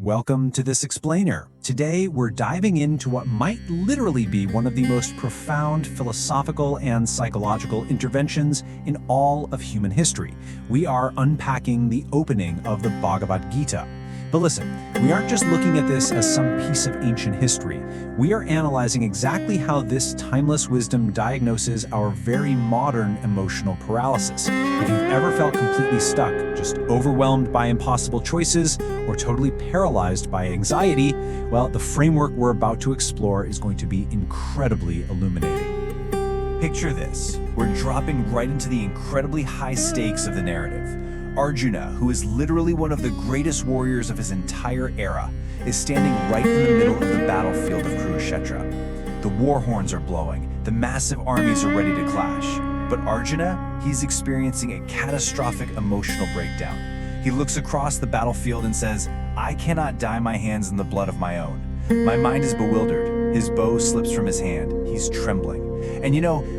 Welcome to this explainer. Today, we're diving into what might literally be one of the most profound philosophical and psychological interventions in all of human history. We are unpacking the opening of the Bhagavad Gita. But listen, we aren't just looking at this as some piece of ancient history. We are analyzing exactly how this timeless wisdom diagnoses our very modern emotional paralysis. If you've ever felt completely stuck, just overwhelmed by impossible choices, or totally paralyzed by anxiety, well, the framework we're about to explore is going to be incredibly illuminating. Picture this. We're dropping right into the incredibly high stakes of the narrative. Arjuna, who is literally one of the greatest warriors of his entire era, is standing right in the middle of the battlefield of Kurukshetra. The war horns are blowing, the massive armies are ready to clash. But Arjuna, he's experiencing a catastrophic emotional breakdown. He looks across the battlefield and says, "I cannot dye my hands in the blood of my own." My mind is bewildered. His bow slips from his hand. He's trembling. And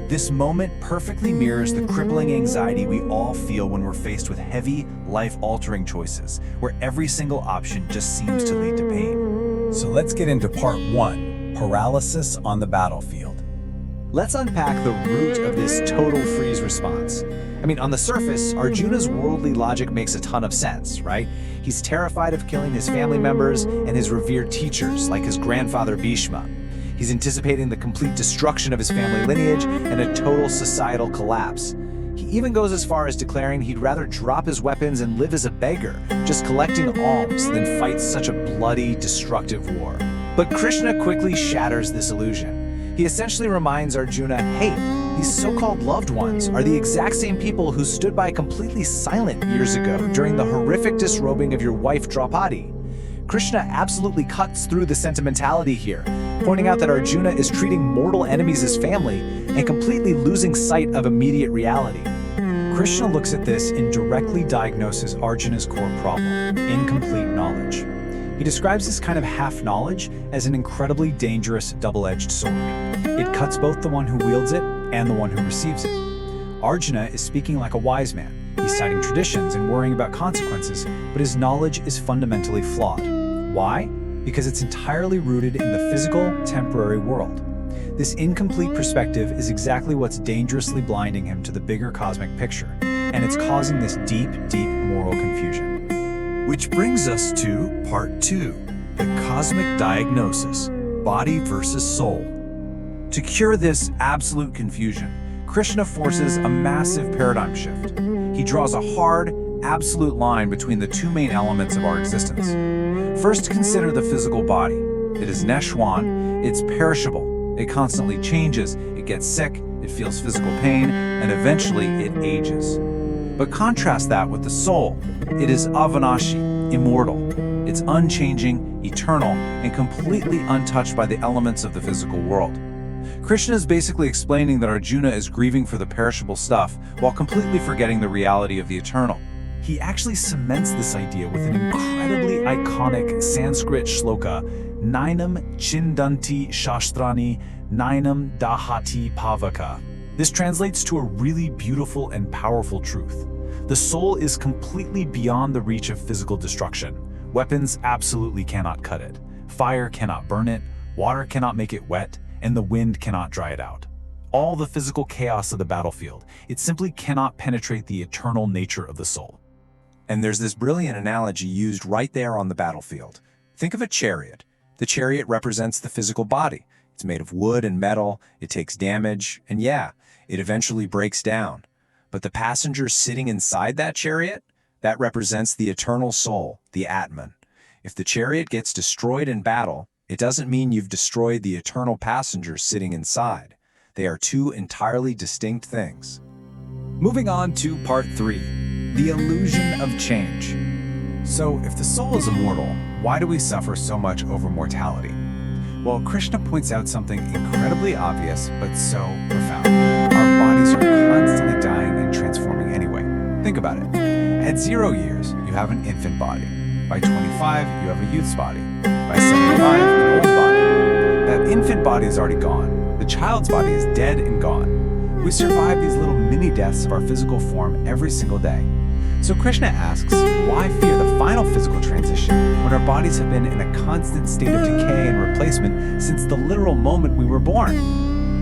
this moment perfectly mirrors the crippling anxiety we all feel when we're faced with heavy, life-altering choices, where every single option just seems to lead to pain. So let's get into part 1, paralysis on the battlefield. Let's unpack the root of this total freeze response. On the surface, Arjuna's worldly logic makes a ton of sense, right? He's terrified of killing his family members and his revered teachers, like his grandfather Bhishma. He's anticipating the complete destruction of his family lineage and a total societal collapse. He even goes as far as declaring he'd rather drop his weapons and live as a beggar, just collecting alms than fight such a bloody, destructive war. But Krishna quickly shatters this illusion. He essentially reminds Arjuna, hey, these so-called loved ones are the exact same people who stood by completely silent years ago during the horrific disrobing of your wife Draupadi. Krishna absolutely cuts through the sentimentality here, pointing out that Arjuna is treating mortal enemies as family and completely losing sight of immediate reality. Krishna looks at this and directly diagnoses Arjuna's core problem, incomplete knowledge. He describes this kind of half-knowledge as an incredibly dangerous double-edged sword. It cuts both the one who wields it and the one who receives it. Arjuna is speaking like a wise man. He's citing traditions and worrying about consequences, but his knowledge is fundamentally flawed. Why? Because it's entirely rooted in the physical, temporary world. This incomplete perspective is exactly what's dangerously blinding him to the bigger cosmic picture, and it's causing this deep, deep moral confusion. Which brings us to part 2, the cosmic diagnosis, body versus soul. To cure this absolute confusion, Krishna forces a massive paradigm shift. He draws a hard, absolute line between the two main elements of our existence. First, consider the physical body. It is neshwan, it's perishable. It constantly changes, it gets sick, it feels physical pain, and eventually it ages. But contrast that with the soul. It is avinashi, immortal. It's unchanging, eternal, and completely untouched by the elements of the physical world. Krishna is basically explaining that Arjuna is grieving for the perishable stuff while completely forgetting the reality of the eternal. He actually cements this idea with an incredibly iconic Sanskrit shloka, Nainam Chindanti Shastrani, Nainam Dahati Pavaka. This translates to a really beautiful and powerful truth. The soul is completely beyond the reach of physical destruction. Weapons absolutely cannot cut it. Fire cannot burn it, water cannot make it wet, and the wind cannot dry it out. All the physical chaos of the battlefield, it simply cannot penetrate the eternal nature of the soul. And there's this brilliant analogy used right there on the battlefield. Think of a chariot. The chariot represents the physical body. It's made of wood and metal, it takes damage, and yeah, it eventually breaks down. But the passenger sitting inside that chariot, that represents the eternal soul, the Atman. If the chariot gets destroyed in battle, it doesn't mean you've destroyed the eternal passenger sitting inside. They are two entirely distinct things. Moving on to part 3, the illusion of change. So, if the soul is immortal, why do we suffer so much over mortality? Well, Krishna points out something incredibly obvious, but so profound. Our bodies are constantly dying and transforming anyway. Think about it. At 0 years, you have an infant body. By 25, you have a youth's body. By 75, an old body. That infant body is already gone. The child's body is dead and gone. We survive these little mini-deaths of our physical form every single day. So Krishna asks, why fear the final physical transition when our bodies have been in a constant state of decay and replacement since the literal moment we were born?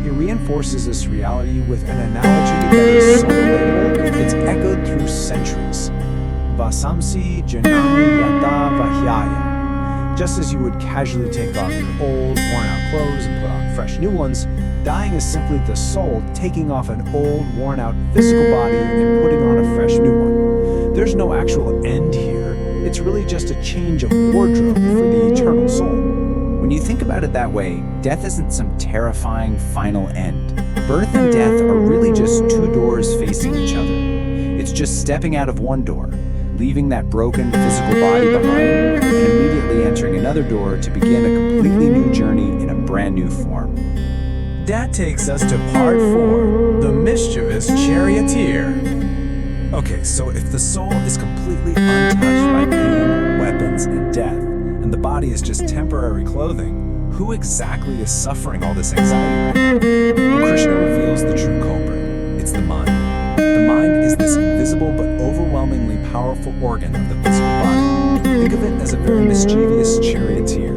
He reinforces this reality with an analogy that is so relatable, it's echoed through centuries. Vasamsi janani yata vahyaya. Just as you would casually take off your old, worn-out clothes and put on fresh new ones, dying is simply the soul taking off an old, worn-out physical body and putting on a fresh new one. There's no actual end here. It's really just a change of wardrobe for the eternal soul. When you think about it that way, death isn't some terrifying final end. Birth and death are really just two doors facing each other. It's just stepping out of one door, leaving that broken physical body behind, and immediately entering another door to begin a completely new journey in a brand new form. That takes us to part 4, the mischievous charioteer. Okay, so if the soul is completely untouched by pain, weapons, and death, and the body is just temporary clothing, who exactly is suffering all this anxiety? Well, Krishna reveals the true culprit. It's the mind. The mind is this invisible but overwhelmingly powerful organ of the physical body. Think of it as a very mischievous charioteer.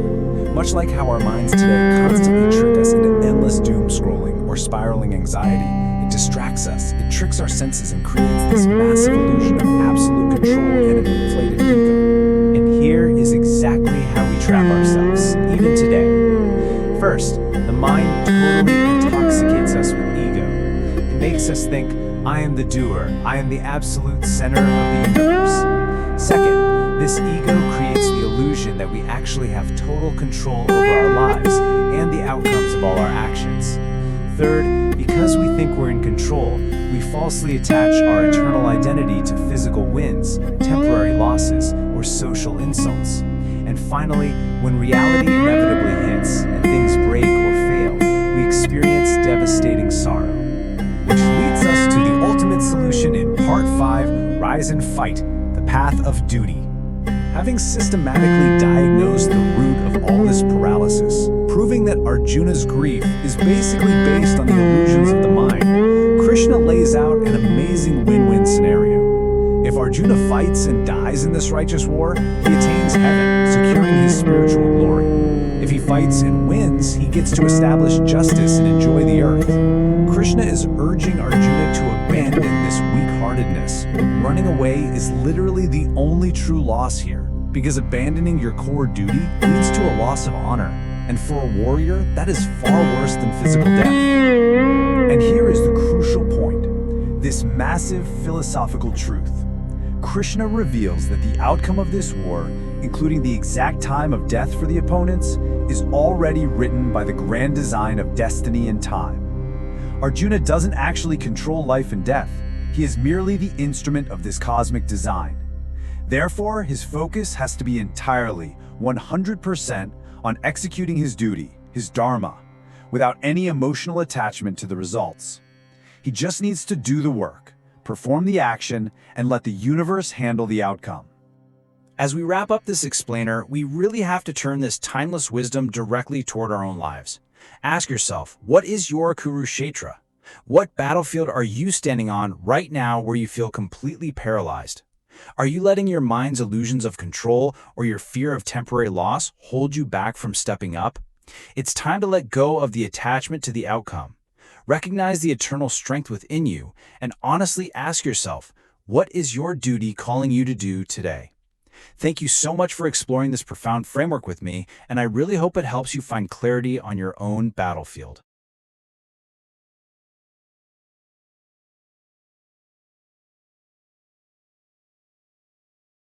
Much like how our minds today constantly trick us into endless doom scrolling or spiraling anxiety, it distracts us, it tricks our senses and creates this massive illusion of absolute control and an inflated ego. And here is exactly how we trap ourselves, even today. First, the mind totally intoxicates us with ego. It makes us think, I am the doer, I am the absolute center of the universe. Second, this ego creates the illusion that we actually have total control over our lives and the outcomes of all our actions. Third, because we think we're in control, we falsely attach our eternal identity to physical wins, temporary losses, or social insults. And finally, when reality inevitably hits and things break or fail, we experience devastating sorrow. Which leads us to the ultimate solution in Part 5, Rise and Fight, the Path of Duty. Having systematically diagnosed the root of all this paralysis, proving that Arjuna's grief is basically based on the illusions of the mind, Krishna lays out an amazing win-win scenario. If Arjuna fights and dies in this righteous war, he attains heaven, securing his spiritual glory. If he fights and wins, he gets to establish justice and enjoy the earth. Krishna is urging Arjuna to abandon this weak-heartedness. Running away is literally the only true loss here, because abandoning your core duty leads to a loss of honor. And for a warrior, that is far worse than physical death. And here is the crucial point, this massive philosophical truth. Krishna reveals that the outcome of this war, including the exact time of death for the opponents, is already written by the grand design of destiny and time. Arjuna doesn't actually control life and death. He is merely the instrument of this cosmic design. Therefore, his focus has to be entirely, 100%, on executing his duty, his dharma, without any emotional attachment to the results. He just needs to do the work, perform the action, and let the universe handle the outcome. As we wrap up this explainer, we really have to turn this timeless wisdom directly toward our own lives. Ask yourself, what is your Kurukshetra? What battlefield are you standing on right now where you feel completely paralyzed? Are you letting your mind's illusions of control or your fear of temporary loss hold you back from stepping up? It's time to let go of the attachment to the outcome. Recognize the eternal strength within you and honestly ask yourself, what is your duty calling you to do today? Thank you so much for exploring this profound framework with me, and I really hope it helps you find clarity on your own battlefield.